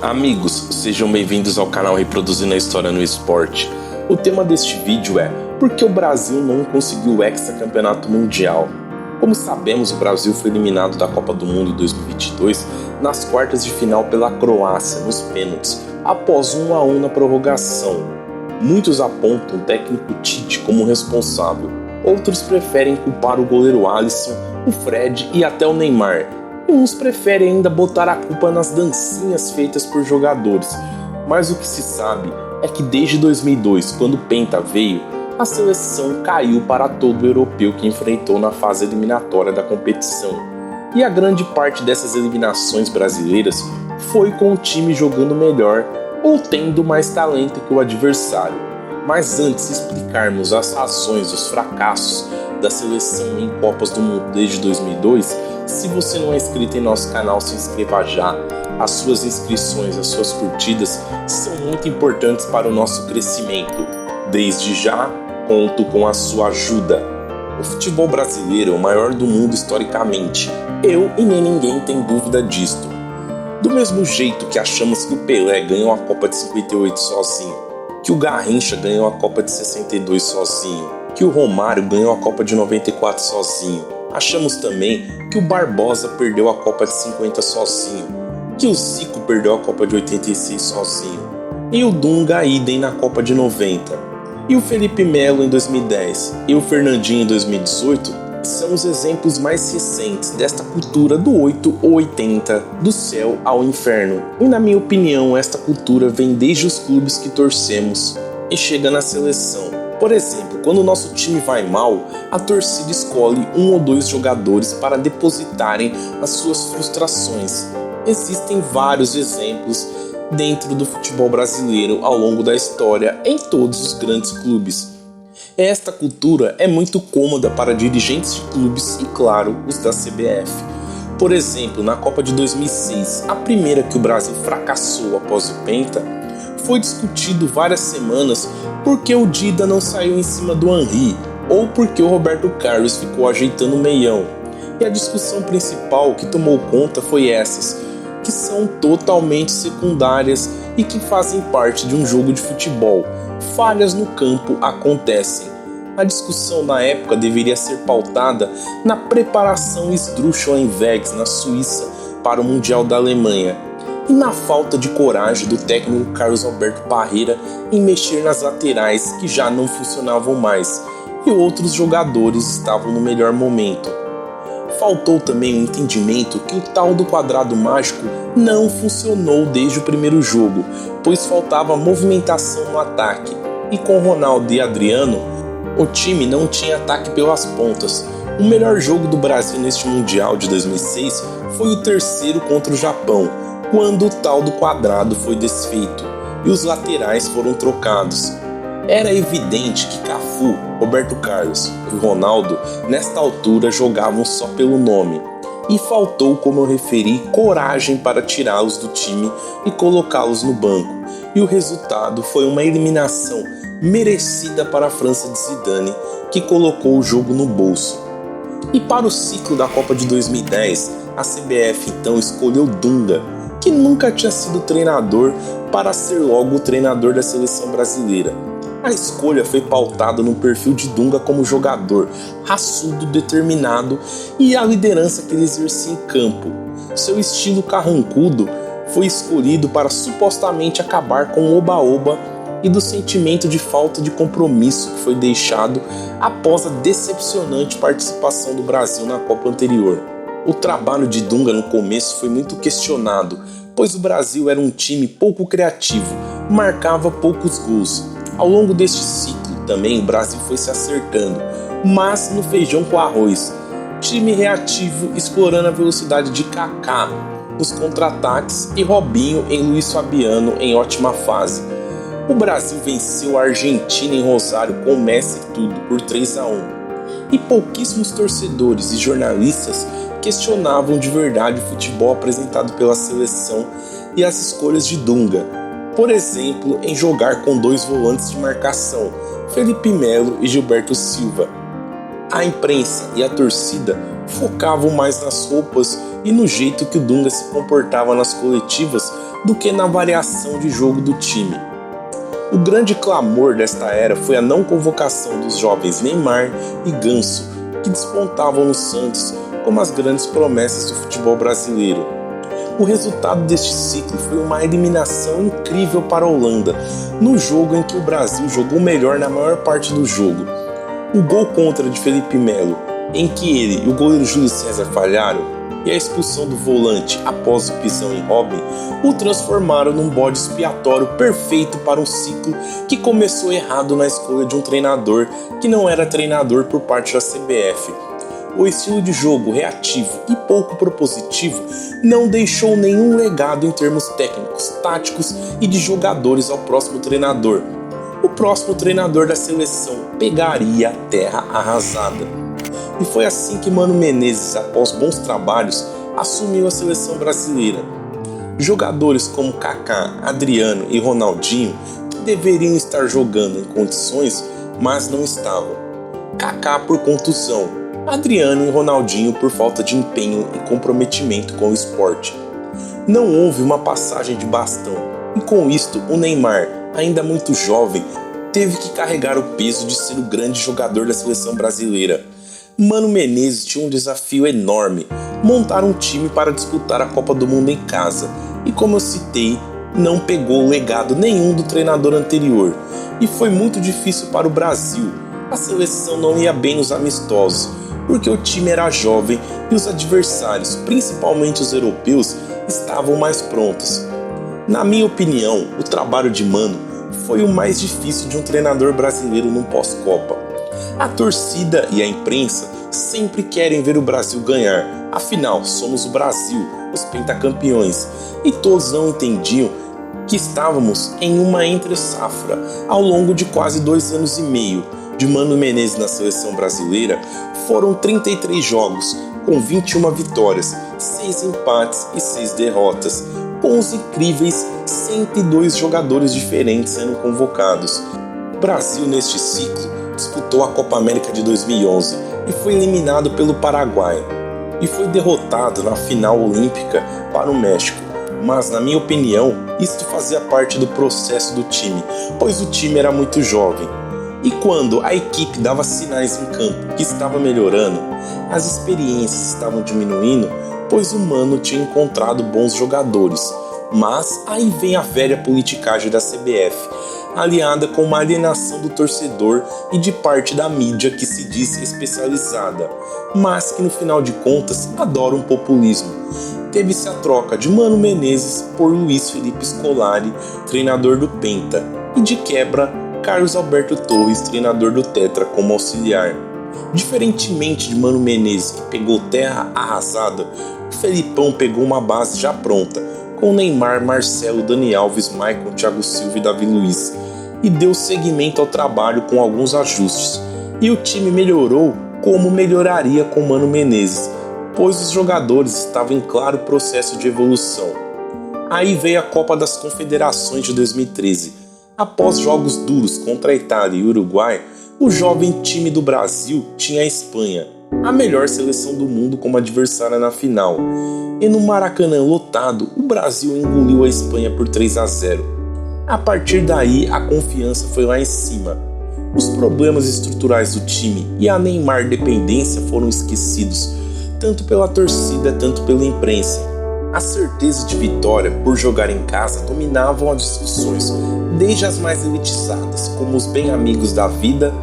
Amigos, sejam bem-vindos ao canal Reproduzindo a História no Esporte. O tema deste vídeo é: por que o Brasil não conseguiu o hexacampeonato mundial? Como sabemos, o Brasil foi eliminado da Copa do Mundo 2022 nas quartas de final pela Croácia, nos pênaltis, após 1-1 na prorrogação. Muitos apontam o técnico Tite como responsável, outros preferem culpar o goleiro Alisson, o Fred e até o Neymar. E uns preferem ainda botar a culpa nas dancinhas feitas por jogadores. Mas o que se sabe é que desde 2002, quando o Penta veio, a seleção caiu para todo o europeu que enfrentou na fase eliminatória da competição. E a grande parte dessas eliminações brasileiras foi com o time jogando melhor ou tendo mais talento que o adversário. Mas antes de explicarmos as razões dos fracassos da seleção em Copas do Mundo desde 2002, se você não é inscrito em nosso canal, se inscreva já. As suas inscrições, as suas curtidas são muito importantes para o nosso crescimento. Desde já, conto com a sua ajuda. O futebol brasileiro é o maior do mundo historicamente. Eu e nem ninguém tem dúvida disto. Do mesmo jeito que achamos que o Pelé ganhou a Copa de 58 sozinho, que o Garrincha ganhou a Copa de 62 sozinho, que o Romário ganhou a Copa de 94 sozinho, achamos também que o Barbosa perdeu a Copa de 50 sozinho, que o Zico perdeu a Copa de 86 sozinho, e o Dunga idem na Copa de 90, e o Felipe Melo em 2010, e o Fernandinho em 2018, são os exemplos mais recentes desta cultura do 8 ou 80, do céu ao inferno. E na minha opinião, esta cultura vem desde os clubes que torcemos e chega na seleção. Por exemplo, quando o nosso time vai mal, a torcida escolhe 1 ou 2 jogadores para depositarem as suas frustrações. Existem vários exemplos dentro do futebol brasileiro ao longo da história em todos os grandes clubes. Esta cultura é muito cômoda para dirigentes de clubes e, claro, os da CBF. Por exemplo, na Copa de 2006, a primeira que o Brasil fracassou após o Penta, foi discutido várias semanas porque o Dida não saiu em cima do Henry ou porque o Roberto Carlos ficou ajeitando o meião. E a discussão principal que tomou conta foi essas, que são totalmente secundárias e que fazem parte de um jogo de futebol. Falhas no campo acontecem. A discussão na época deveria ser pautada na preparação esdrúxula em Vegas, na Suíça, para o Mundial da Alemanha, e na falta de coragem do técnico Carlos Alberto Parreira em mexer nas laterais que já não funcionavam mais, e outros jogadores estavam no melhor momento. Faltou também o entendimento que o tal do quadrado mágico não funcionou desde o primeiro jogo, pois faltava movimentação no ataque, e com Ronaldo e Adriano, o time não tinha ataque pelas pontas. O melhor jogo do Brasil neste Mundial de 2006 foi o terceiro contra o Japão, quando o tal do quadrado foi desfeito e os laterais foram trocados. Era evidente que Cafu, Roberto Carlos e Ronaldo, nesta altura, jogavam só pelo nome. E faltou, como eu referi, coragem para tirá-los do time e colocá-los no banco. E o resultado foi uma eliminação merecida para a França de Zidane, que colocou o jogo no bolso. E para o ciclo da Copa de 2010, a CBF então escolheu Dunga, que nunca tinha sido treinador, para ser logo o treinador da seleção brasileira. A escolha foi pautada no perfil de Dunga como jogador, raçudo, determinado e a liderança que ele exercia em campo. Seu estilo carrancudo foi escolhido para supostamente acabar com o oba-oba e do sentimento de falta de compromisso que foi deixado após a decepcionante participação do Brasil na Copa anterior. O trabalho de Dunga no começo foi muito questionado, pois o Brasil era um time pouco criativo, marcava poucos gols. Ao longo deste ciclo também o Brasil foi se acertando, mas no feijão com arroz. Time reativo explorando a velocidade de Kaká nos contra-ataques e Robinho em Luiz Fabiano em ótima fase. O Brasil venceu a Argentina em Rosário com Messi e tudo por 3-1. E pouquíssimos torcedores e jornalistas questionavam de verdade o futebol apresentado pela seleção e as escolhas de Dunga. Por exemplo, em jogar com 2 volantes de marcação, Felipe Melo e Gilberto Silva. A imprensa e a torcida focavam mais nas roupas e no jeito que o Dunga se comportava nas coletivas do que na variação de jogo do time. O grande clamor desta era foi a não convocação dos jovens Neymar e Ganso, que despontavam no Santos como as grandes promessas do futebol brasileiro. O resultado deste ciclo foi uma eliminação incrível para a Holanda, no jogo em que o Brasil jogou melhor na maior parte do jogo. O gol contra de Felipe Melo, em que ele e o goleiro Júlio César falharam, e a expulsão do volante após o pisão em Robin, o transformaram num bode expiatório perfeito para um ciclo que começou errado na escolha de um treinador que não era treinador por parte da CBF. O estilo de jogo reativo e pouco propositivo não deixou nenhum legado em termos técnicos, táticos e de jogadores ao próximo treinador. O próximo treinador da seleção pegaria a terra arrasada. E foi assim que Mano Menezes, após bons trabalhos, assumiu a seleção brasileira. Jogadores como Kaká, Adriano e Ronaldinho deveriam estar jogando em condições, mas não estavam. Kaká por contusão, Adriano e Ronaldinho por falta de empenho e comprometimento com o esporte. Não houve uma passagem de bastão, e com isto o Neymar, ainda muito jovem, teve que carregar o peso de ser o grande jogador da seleção brasileira. Mano Menezes tinha um desafio enorme, montar um time para disputar a Copa do Mundo em casa, e como eu citei, não pegou legado nenhum do treinador anterior, e foi muito difícil para o Brasil. A seleção não ia bem nos amistosos, porque o time era jovem e os adversários, principalmente os europeus, estavam mais prontos. Na minha opinião, o trabalho de Mano foi o mais difícil de um treinador brasileiro num pós-Copa. A torcida e a imprensa sempre querem ver o Brasil ganhar, afinal, somos o Brasil, os pentacampeões, e todos não entendiam que estávamos em uma entre-safra ao longo de quase 2 anos e meio de Mano Menezes na seleção brasileira. Foram 33 jogos, com 21 vitórias, 6 empates e 6 derrotas, com os incríveis 102 jogadores diferentes sendo convocados. O Brasil, neste ciclo, disputou a Copa América de 2011 e foi eliminado pelo Paraguai, e foi derrotado na final olímpica para o México. Mas, na minha opinião, isto fazia parte do processo do time, pois o time era muito jovem. E quando a equipe dava sinais em campo que estava melhorando, as experiências estavam diminuindo, pois o Mano tinha encontrado bons jogadores. Mas aí vem a velha politicagem da CBF, aliada com uma alienação do torcedor e de parte da mídia que se diz especializada, mas que no final de contas adora um populismo. Teve-se a troca de Mano Menezes por Luiz Felipe Scolari, treinador do Penta, e de quebra, Carlos Alberto Torres, treinador do Tetra, como auxiliar. Diferentemente de Mano Menezes, que pegou terra arrasada, o Felipão pegou uma base já pronta, com Neymar, Marcelo, Dani Alves, Maicon, Thiago Silva e Davi Luiz, e deu seguimento ao trabalho com alguns ajustes. E o time melhorou como melhoraria com Mano Menezes, pois os jogadores estavam em claro processo de evolução. Aí veio a Copa das Confederações de 2013. Após jogos duros contra a Itália e o Uruguai, o jovem time do Brasil tinha a Espanha, a melhor seleção do mundo, como adversária na final. E no Maracanã lotado, o Brasil engoliu a Espanha por 3-0. A partir daí, a confiança foi lá em cima. Os problemas estruturais do time e a Neymar dependência foram esquecidos, tanto pela torcida, tanto pela imprensa. A certeza de vitória por jogar em casa dominavam as discussões, desde as mais elitizadas, como os bem amigos da vida,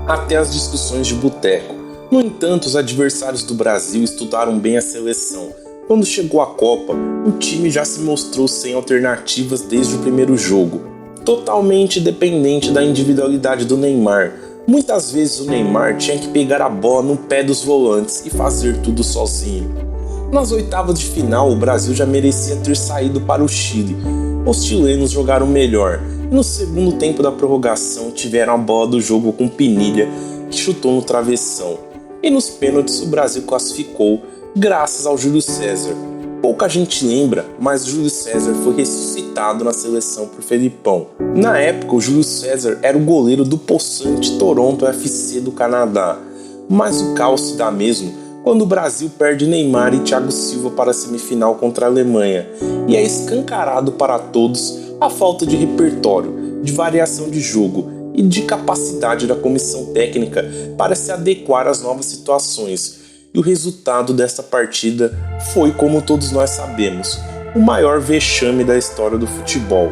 até as discussões de boteco. No entanto, os adversários do Brasil estudaram bem a seleção. Quando chegou a Copa, o time já se mostrou sem alternativas desde o primeiro jogo, totalmente dependente da individualidade do Neymar. Muitas vezes o Neymar tinha que pegar a bola no pé dos volantes e fazer tudo sozinho. Nas oitavas de final, o Brasil já merecia ter saído para o Chile. Os chilenos jogaram melhor e no segundo tempo da prorrogação tiveram a bola do jogo com Pinilha, que chutou no travessão. E nos pênaltis o Brasil classificou graças ao Júlio César. Pouca gente lembra, mas Júlio César foi ressuscitado na seleção por Felipão. Na época, o Júlio César era o goleiro do possante Toronto FC do Canadá, mas o caos se dá mesmo quando o Brasil perde Neymar e Thiago Silva para a semifinal contra a Alemanha, e é escancarado para todos a falta de repertório, de variação de jogo e de capacidade da comissão técnica para se adequar às novas situações. E o resultado desta partida foi, como todos nós sabemos, o maior vexame da história do futebol.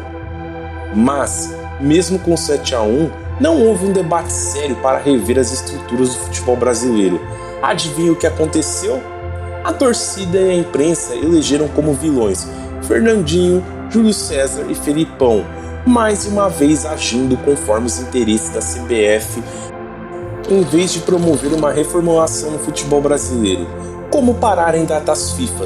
Mas, mesmo com 7-1, não houve um debate sério para rever as estruturas do futebol brasileiro. Adivinha o que aconteceu? A torcida e a imprensa elegeram como vilões Fernandinho, Júlio César e Felipão, mais uma vez agindo conforme os interesses da CBF, em vez de promover uma reformulação no futebol brasileiro, como parar em datas FIFA,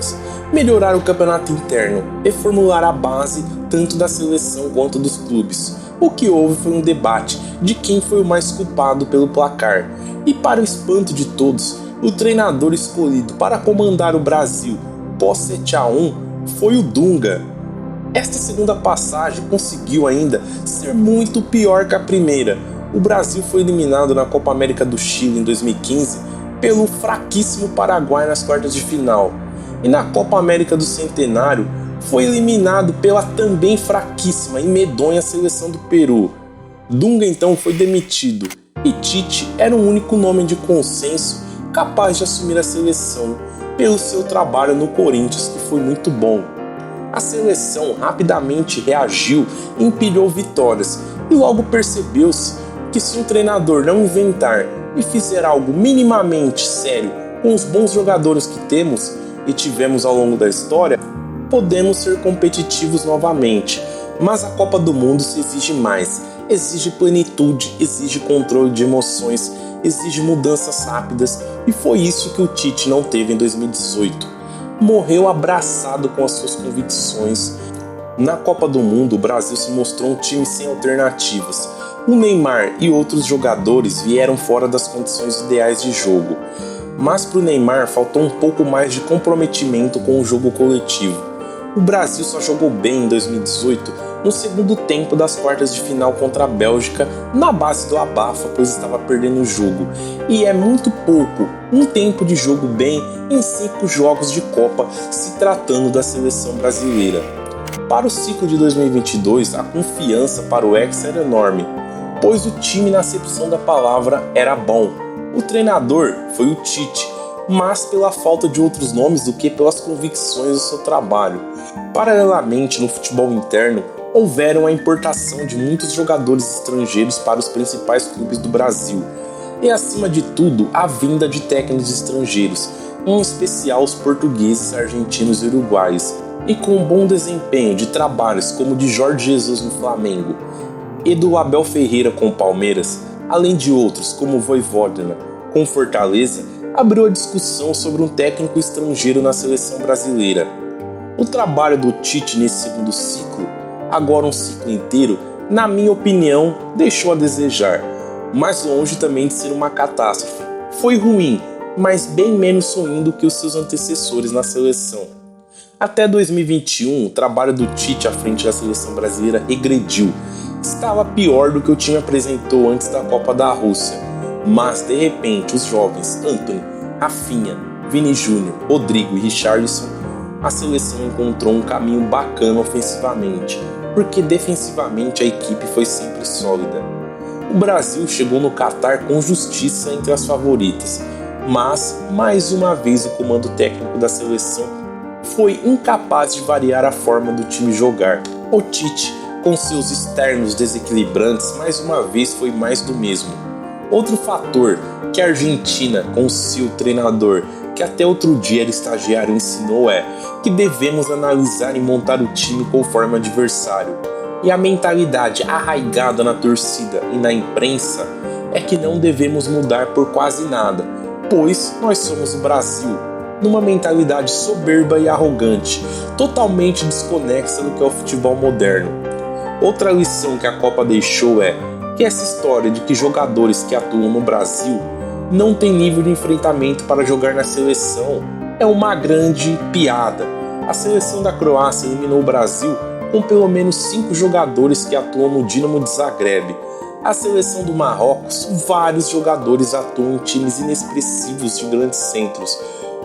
melhorar o campeonato interno, reformular a base tanto da seleção quanto dos clubes. O que houve foi um debate de quem foi o mais culpado pelo placar, e para o espanto de todos, o treinador escolhido para comandar o Brasil pós 7-1 foi o Dunga. Esta segunda passagem conseguiu ainda ser muito pior que a primeira. O Brasil foi eliminado na Copa América do Chile em 2015 pelo fraquíssimo Paraguai nas quartas de final, e na Copa América do Centenário foi eliminado pela também fraquíssima e medonha seleção do Peru. Dunga então foi demitido, e Tite era o único nome de consenso capaz de assumir a seleção pelo seu trabalho no Corinthians, que foi muito bom. A seleção rapidamente reagiu e empilhou vitórias, e logo percebeu-se que se um treinador não inventar e fizer algo minimamente sério com os bons jogadores que temos e tivemos ao longo da história, podemos ser competitivos novamente. Mas a Copa do Mundo se exige mais, exige plenitude, exige controle de emoções, exige mudanças rápidas, e foi isso que o Tite não teve em 2018. Morreu abraçado com as suas convicções. Na Copa do Mundo, o Brasil se mostrou um time sem alternativas. O Neymar e outros jogadores vieram fora das condições ideais de jogo, mas para o Neymar faltou um pouco mais de comprometimento com o jogo coletivo. O Brasil só jogou bem em 2018 no segundo tempo das quartas de final contra a Bélgica, na base do abafa, pois estava perdendo o jogo. E é muito pouco, um tempo de jogo bem em 5 jogos de Copa, se tratando da seleção brasileira. Para o ciclo de 2022, a confiança para o Hexa era enorme, pois o time, na acepção da palavra, era bom. O treinador foi o Tite, mas pela falta de outros nomes do que pelas convicções do seu trabalho. Paralelamente, no futebol interno, houveram a importação de muitos jogadores estrangeiros para os principais clubes do Brasil, e acima de tudo, a vinda de técnicos estrangeiros, em especial os portugueses, argentinos e uruguaios, e com um bom desempenho de trabalhos como o de Jorge Jesus no Flamengo e do Abel Ferreira com o Palmeiras, além de outros como o Vojvodina com Fortaleza, abriu a discussão sobre um técnico estrangeiro na seleção brasileira. O trabalho do Tite nesse segundo ciclo, agora um ciclo inteiro, na minha opinião, deixou a desejar, mas longe também de ser uma catástrofe. Foi ruim, mas bem menos ruim do que os seus antecessores na seleção. Até 2021, o trabalho do Tite à frente da seleção brasileira regrediu. Estava pior do que o time apresentou antes da Copa da Rússia, mas de repente os jovens Antony, Rafinha, Vini Júnior, Rodrigo e Richarlison, a seleção encontrou um caminho bacana ofensivamente, porque defensivamente a equipe foi sempre sólida. O Brasil chegou no Catar com justiça entre as favoritas, mas mais uma vez o comando técnico da seleção foi incapaz de variar a forma do time jogar. O Tite, com seus externos desequilibrantes, mais uma vez foi mais do mesmo. Outro fator que a Argentina, com seu treinador, que até outro dia era estagiário, ensinou é que devemos analisar e montar o time conforme o adversário. E a mentalidade arraigada na torcida e na imprensa é que não devemos mudar por quase nada, pois nós somos o Brasil, numa mentalidade soberba e arrogante, totalmente desconexa do que é o futebol moderno. Outra lição que a Copa deixou é que essa história de que jogadores que atuam no Brasil não têm nível de enfrentamento para jogar na seleção é uma grande piada. A seleção da Croácia eliminou o Brasil com pelo menos 5 jogadores que atuam no Dinamo de Zagreb. A seleção do Marrocos, vários jogadores atuam em times inexpressivos de grandes centros,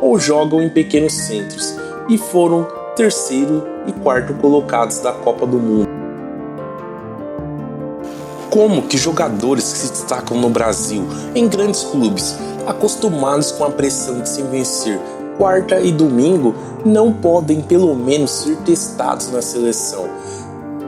ou jogam em pequenos centros e foram terceiro e quarto colocados da Copa do Mundo. Como que jogadores que se destacam no Brasil em grandes clubes, acostumados com a pressão de se vencer quarta e domingo, não podem pelo menos ser testados na seleção?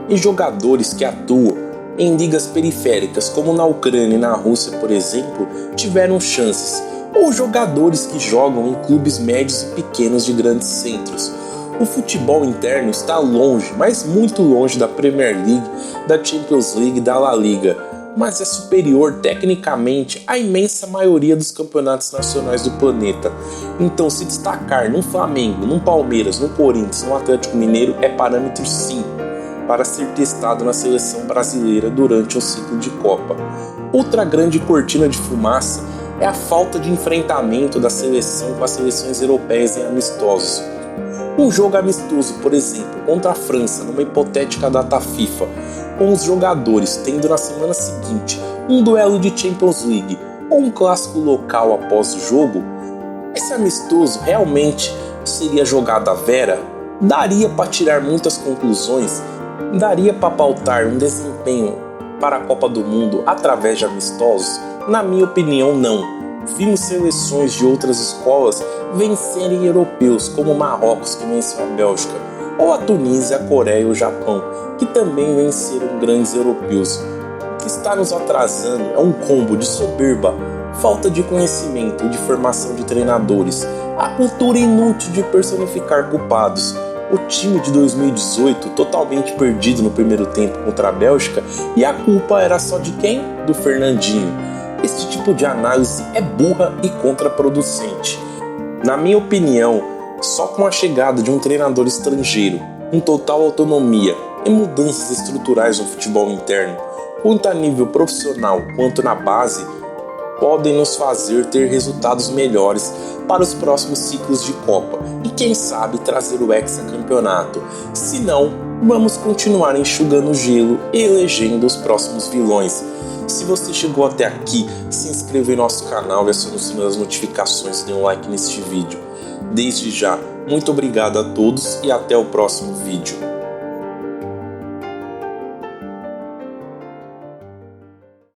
E jogadores que atuam em ligas periféricas, como na Ucrânia e na Rússia, por exemplo, tiveram chances, ou jogadores que jogam em clubes médios e pequenos de grandes centros. O futebol interno está longe, mas muito longe da Premier League, da Champions League e da La Liga, mas é superior tecnicamente à imensa maioria dos campeonatos nacionais do planeta. Então, se destacar num Flamengo, num Palmeiras, num Corinthians, num Atlético Mineiro é parâmetro sim para ser testado na seleção brasileira durante o ciclo de Copa. Outra grande cortina de fumaça é a falta de enfrentamento da seleção com as seleções europeias em amistosos. Um jogo amistoso, por exemplo, contra a França, numa hipotética data FIFA, com os jogadores tendo na semana seguinte um duelo de Champions League ou um clássico local após o jogo, esse amistoso realmente seria jogado à vera? Daria para tirar muitas conclusões? Daria para pautar um desempenho para a Copa do Mundo através de amistosos? Na minha opinião, não. Vimos seleções de outras escolas vencerem europeus, como o Marrocos, que venceu a Bélgica, ou a Tunísia, a Coreia e o Japão, que também venceram grandes europeus. O que está nos atrasando é um combo de soberba, falta de conhecimento e de formação de treinadores, a cultura inútil de personificar culpados, o time de 2018 totalmente perdido no primeiro tempo contra a Bélgica, e a culpa era só de quem? Do Fernandinho. Este tipo de análise é burra e contraproducente. Na minha opinião, só com a chegada de um treinador estrangeiro, com total autonomia e mudanças estruturais no futebol interno, tanto a nível profissional quanto na base, podem nos fazer ter resultados melhores para os próximos ciclos de Copa e quem sabe trazer o hexacampeonato. Se não, vamos continuar enxugando o gelo e elegendo os próximos vilões. Se você chegou até aqui, se inscreva em nosso canal e acione o sino das notificações e dê um like neste vídeo. Desde já, muito obrigado a todos e até o próximo vídeo.